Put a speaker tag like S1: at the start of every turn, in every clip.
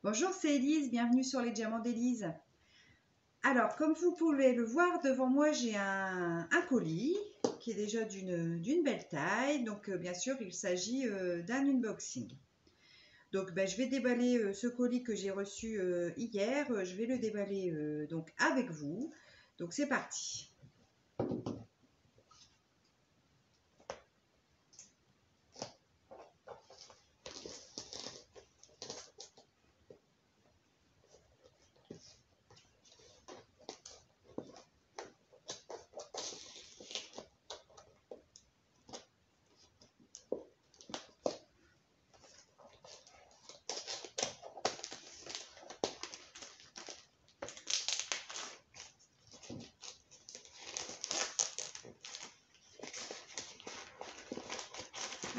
S1: Bonjour, c'est Élise, bienvenue sur les diamants d'Élise. Alors, comme vous pouvez le voir, devant moi, j'ai un colis qui est déjà d'une belle taille. Donc, bien sûr, il s'agit d'un unboxing. Donc, je vais déballer ce colis que j'ai reçu hier. Je vais le déballer donc avec vous. Donc, c'est parti.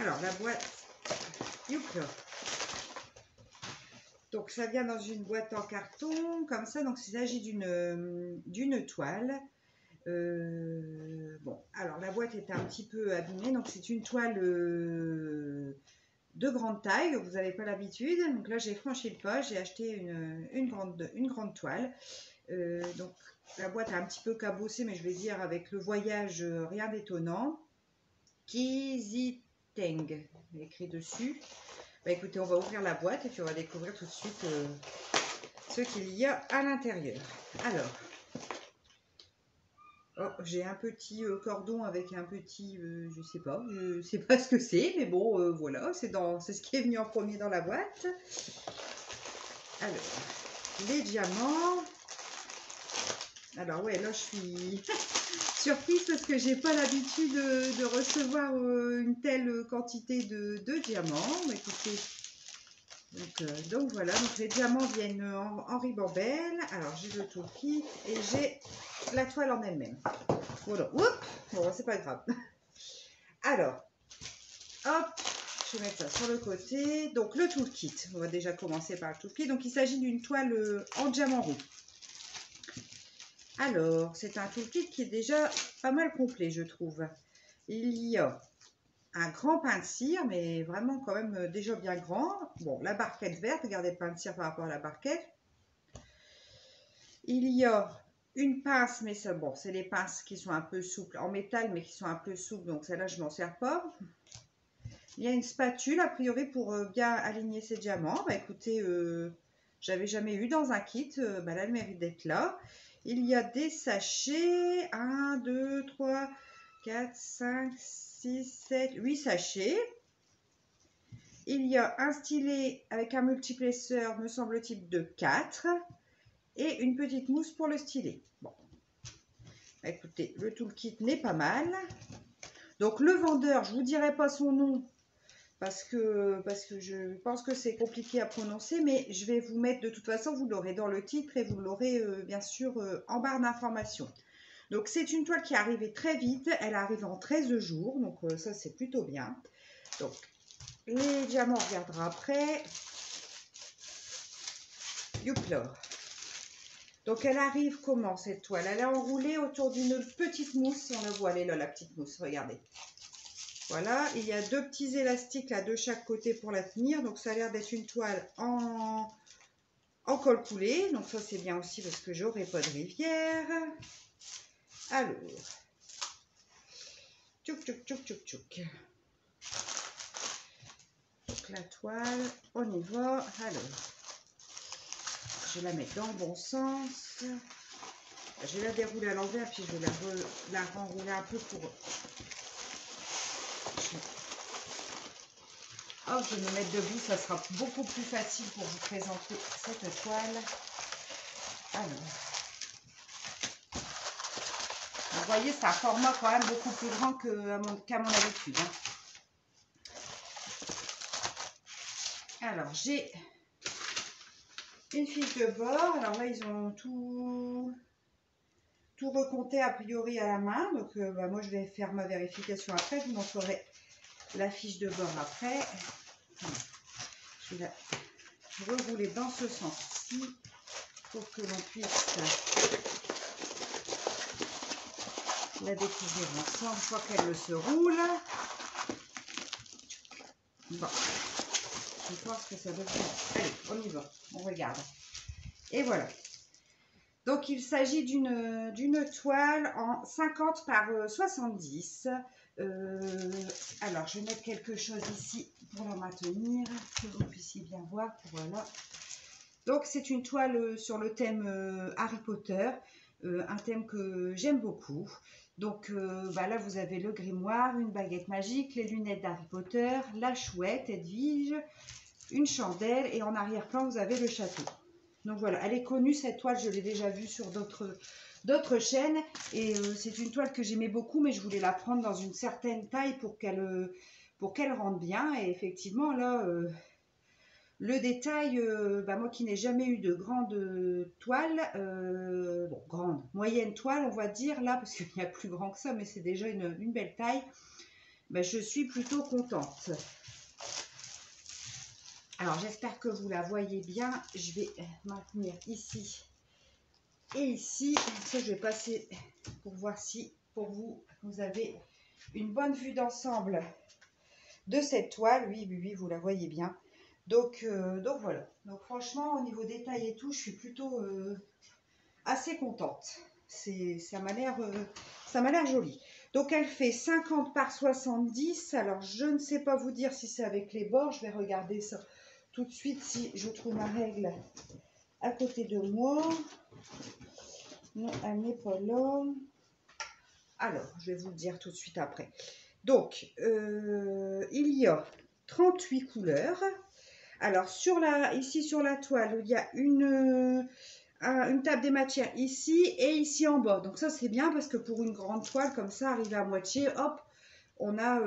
S1: Alors, la boîte, youp-là. Donc, ça vient dans une boîte en carton, comme ça. Donc, il s'agit d'une toile. Bon, alors la boîte est un petit peu abîmée, donc c'est une toile de grande taille, vous n'avez pas l'habitude. Donc là, j'ai franchi le pas, j'ai acheté une grande toile. Donc la boîte est un petit peu cabossée, mais je vais dire avec le voyage, rien d'étonnant. Kiziteng, écrit dessus. Écoutez, on va ouvrir la boîte et puis on va découvrir tout de suite ce qu'il y a à l'intérieur. Alors, oh, j'ai un petit cordon avec un petit, je sais pas ce que c'est, mais bon, voilà, c'est ce qui est venu en premier dans la boîte. Alors, les diamants. Alors ouais, là je suis surprise parce que j'ai pas l'habitude de recevoir une telle quantité de diamants. Écoutez, donc voilà, donc les diamants viennent en ribambelle. Alors j'ai le toolkit et j'ai la toile en elle-même. Voilà, oups, bon c'est pas grave. Alors, hop, je vais mettre ça sur le côté. Donc le toolkit, on va déjà commencer par le toolkit. Donc il s'agit d'une toile en diamant roux. Alors, c'est un toolkit qui est déjà pas mal complet, je trouve. Il y a un grand pain de cire, mais vraiment quand même déjà bien grand. Bon, la barquette verte, regardez le pain de cire par rapport à la barquette. Il y a une pince, mais ça, bon, c'est les pinces qui sont un peu souples, en métal, mais qui sont un peu souples, donc celle-là, je m'en sers pas. Il y a une spatule, a priori, pour bien aligner ces diamants. Écoutez, j'avais jamais eu dans un kit, là, elle mérite d'être là. Il y a des sachets, 1, 2, 3, 4, 5, 6, 7, 8 sachets. Il y a un stylet avec un multiplesseur, me semble-t-il, de 4 et une petite mousse pour le stylet. Bon, écoutez, le toolkit n'est pas mal. Donc le vendeur, je ne vous dirai pas son nom parce que je pense que c'est compliqué à prononcer, mais je vais vous mettre, de toute façon, vous l'aurez dans le titre et vous l'aurez bien sûr en barre d'informations. Donc c'est une toile qui est arrivée très vite, elle arrive en 13 jours, donc ça c'est plutôt bien. Donc les diamants, on regardera après. Youpla. Donc elle arrive comment cette toile? Elle est enroulée autour d'une petite mousse, on la voit, elle est là la petite mousse, regardez. Voilà, il y a deux petits élastiques là de chaque côté pour la tenir, donc ça a l'air d'être une toile en col coulé, donc ça c'est bien aussi parce que j'aurai pas de rivière. Alors, tchouk tchouk tchouk tchouk tchouk. Donc la toile, on y va. Alors, je vais la mettre dans le bon sens. Je vais la dérouler à l'envers, puis je vais la renrouler un peu pour... Oh, je vais me mettre debout, ça sera beaucoup plus facile pour vous présenter cette toile. Alors, vous voyez, c'est un format quand même beaucoup plus grand qu'à mon habitude. Alors, j'ai une fiche de bord. Alors là, ils ont tout recompté a priori à la main. Donc, moi, je vais faire ma vérification après. Je vous montrerai la fiche de bord après. Je vais la rerouler dans ce sens-ci pour que l'on puisse la découvrir ensemble une fois qu'elle se roule. Bon, vais voir ce que ça donne. Allez, on y va, on regarde. Et voilà. Donc, il s'agit d'une toile en 50 par 70. Alors, je vais mettre quelque chose ici pour la maintenir, que vous puissiez bien voir. Voilà. Donc, c'est une toile sur le thème Harry Potter, un thème que j'aime beaucoup. Donc, là, vous avez le grimoire, une baguette magique, les lunettes d'Harry Potter, la chouette, Edwige, une chandelle et en arrière-plan, vous avez le château. Donc voilà, elle est connue cette toile, je l'ai déjà vue sur d'autres chaînes et c'est une toile que j'aimais beaucoup, mais je voulais la prendre dans une certaine taille pour qu'elle rentre bien. Et effectivement, là, le détail, moi qui n'ai jamais eu de grande toile, bon, grande, moyenne toile, on va dire, là, parce qu'il y a plus grand que ça, mais c'est déjà une belle taille, je suis plutôt contente. Alors, j'espère que vous la voyez bien. Je vais maintenir ici et ici. Ça, je vais passer pour voir si, pour vous, vous avez une bonne vue d'ensemble de cette toile. Oui, oui, oui, vous la voyez bien. Donc voilà. Donc, franchement, au niveau détail et tout, je suis plutôt assez contente. Ça m'a l'air joli. Donc, elle fait 50 par 70. Alors, je ne sais pas vous dire si c'est avec les bords. Je vais regarder ça tout de suite si je trouve ma règle à côté de moi. Non, elle n'est pas là. Alors, je vais vous le dire tout de suite après. Donc, il y a 38 couleurs. Alors, ici sur la toile, il y a une table des matières ici et ici en bas. Donc ça, c'est bien parce que pour une grande toile, comme ça, arrivé à moitié, hop, on a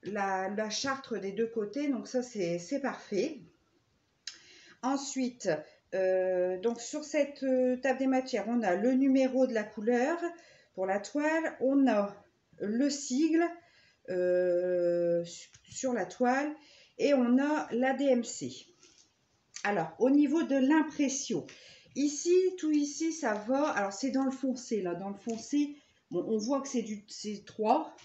S1: la chartre des deux côtés. Donc ça, c'est parfait. Ensuite, donc sur cette table des matières, on a le numéro de la couleur pour la toile. On a le sigle sur la toile et on a la DMC. Alors, au niveau de l'impression, ici, tout ici, ça va. Alors, c'est dans le foncé, là. Dans le foncé, bon, on voit que c'est 3.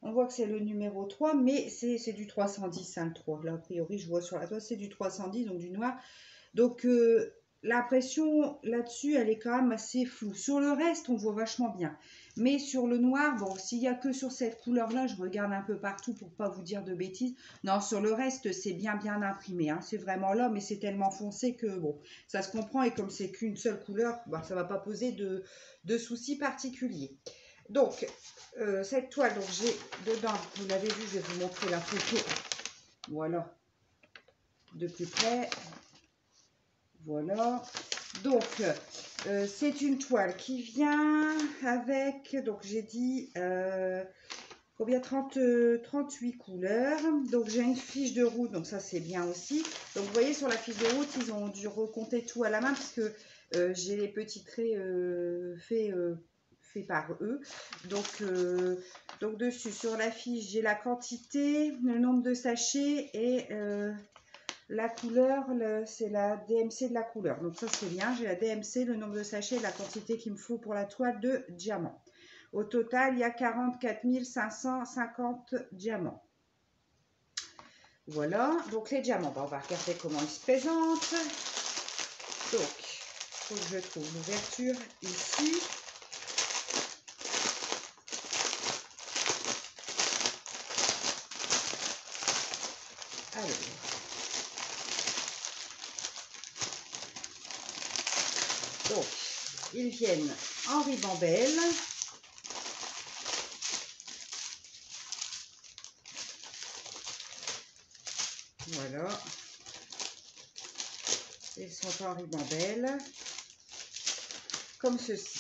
S1: On voit que c'est le numéro 3, mais c'est du 310, hein, le 3. Là, a priori, je vois sur la toile, c'est du 310, donc du noir. Donc, l'impression là-dessus, elle est quand même assez floue. Sur le reste, on voit vachement bien. Mais sur le noir, bon, s'il n'y a que sur cette couleur-là, je regarde un peu partout pour ne pas vous dire de bêtises. Non, sur le reste, c'est bien imprimé. Hein. C'est vraiment là, mais c'est tellement foncé que, bon, ça se comprend. Et comme c'est qu'une seule couleur, ça ne va pas poser de soucis particuliers. Donc, cette toile, donc j'ai dedans, vous l'avez vu, je vais vous montrer la photo. Voilà, de plus près. Voilà, donc c'est une toile qui vient avec, donc j'ai dit, combien 38 couleurs. Donc j'ai une fiche de route, donc ça c'est bien aussi. Donc vous voyez sur la fiche de route, ils ont dû recompter tout à la main parce que j'ai les petits traits faits par eux. Donc dessus, sur la fiche, j'ai la quantité, le nombre de sachets et la couleur, c'est la DMC de la couleur. Donc ça, c'est bien. J'ai la DMC, le nombre de sachets et la quantité qu'il me faut pour la toile de diamants. Au total, il y a 44 550 diamants. Voilà. Donc les diamants, on va regarder comment ils se présentent. Donc, il faut que je trouve l'ouverture ici. Alors. Donc, ils viennent en ribambelle. Voilà. Ils sont en ribambelle. Comme ceci.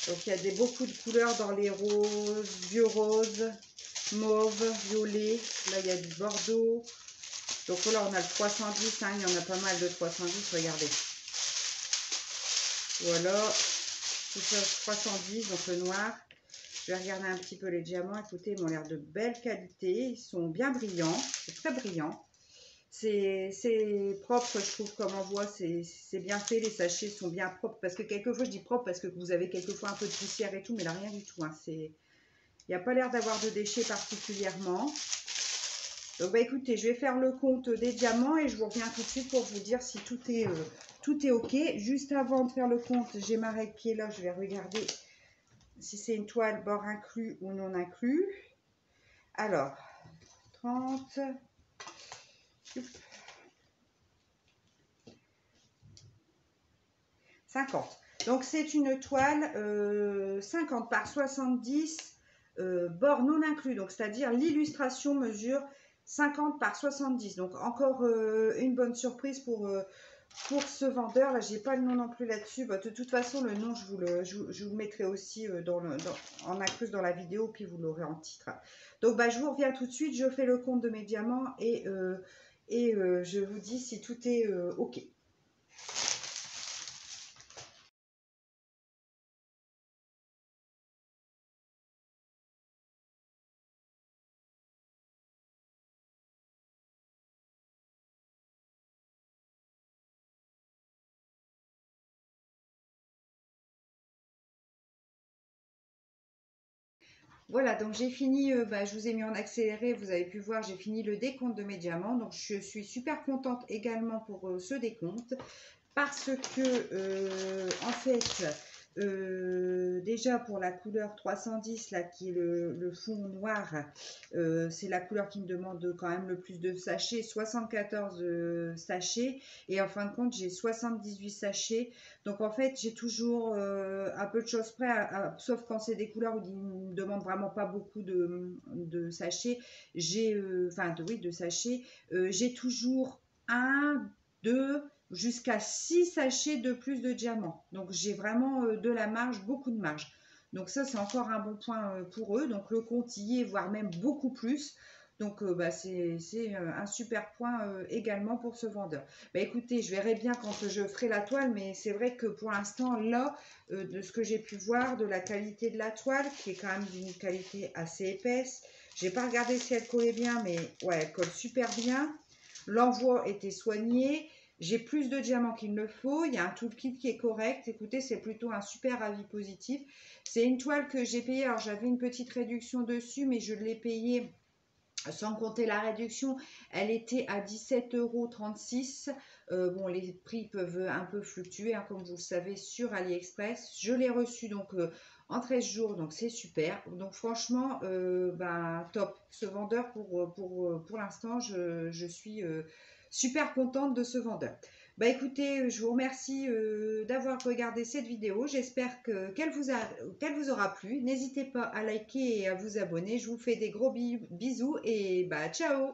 S1: Donc, il y a beaucoup de couleurs dans les roses, vieux rose, mauve, violet. Là, il y a du bordeaux. Donc là, on a le 310. Hein, il y en a pas mal de 310. Regardez. Voilà, tout ça 310, donc le noir. Je vais regarder un petit peu les diamants. Écoutez, ils m'ont l'air de belle qualité. Ils sont bien brillants, c'est très brillant. C'est propre, je trouve, comme on voit, c'est bien fait. Les sachets sont bien propres. Parce que quelquefois, je dis propre parce que vous avez quelquefois un peu de poussière et tout, mais là, rien du tout. Hein. Il n'y a pas l'air d'avoir de déchets particulièrement. Donc bah écoutez, je vais faire le compte des diamants et je vous reviens tout de suite pour vous dire si tout est ok. Juste avant de faire le compte, j'ai ma règle qui est là, je vais regarder si c'est une toile bord inclus ou non inclus. Alors, 30, 50. Donc c'est une toile 50 par 70, bord non inclus. Donc c'est-à-dire l'illustration mesure 50 par 70. Donc encore une bonne surprise pour ce vendeur. Là, j'ai pas le nom non plus là-dessus. Bah, de toute façon, le nom, je vous le mettrai aussi en inclus dans la vidéo, puis vous l'aurez en titre. Donc, bah, je vous reviens tout de suite. Je fais le compte de mes diamants et je vous dis si tout est OK. Voilà, donc j'ai fini, je vous ai mis en accéléré, vous avez pu voir, j'ai fini le décompte de mes diamants. Donc je suis super contente également pour ce décompte parce que, en fait, déjà pour la couleur 310, là, qui est le fond noir, c'est la couleur qui me demande quand même le plus de sachets, 74 sachets. Et en fin de compte, j'ai 78 sachets. Donc en fait, j'ai toujours un peu de choses près, sauf quand c'est des couleurs où il me demande vraiment pas beaucoup de sachets. J'ai, de sachets. J'ai toujours 1, 2, jusqu'à 6 sachets de plus de diamants. Donc j'ai vraiment de la marge, beaucoup de marge. Donc ça, c'est encore un bon point pour eux. Donc le compte y est, voire même beaucoup plus. Donc c'est un super point également pour ce vendeur. Bah, écoutez, je verrai bien quand je ferai la toile, mais c'est vrai que pour l'instant, là, de ce que j'ai pu voir, de la qualité de la toile, qui est quand même d'une qualité assez épaisse. J'ai pas regardé si elle collait bien, mais ouais, elle colle super bien. L'envoi était soigné. J'ai plus de diamants qu'il ne faut. Il y a un toolkit qui est correct. Écoutez, c'est plutôt un super avis positif. C'est une toile que j'ai payée. Alors, j'avais une petite réduction dessus, mais je l'ai payée sans compter la réduction. Elle était à 17,36 €. Bon, les prix peuvent un peu fluctuer, hein, comme vous le savez, sur AliExpress. Je l'ai reçu donc en 13 jours, donc c'est super. Donc franchement, top. Ce vendeur, pour l'instant, je suis super contente de ce vendeur. Bah écoutez, je vous remercie d'avoir regardé cette vidéo. J'espère qu'elle vous aura plu. N'hésitez pas à liker et à vous abonner. Je vous fais des gros bisous et bah ciao!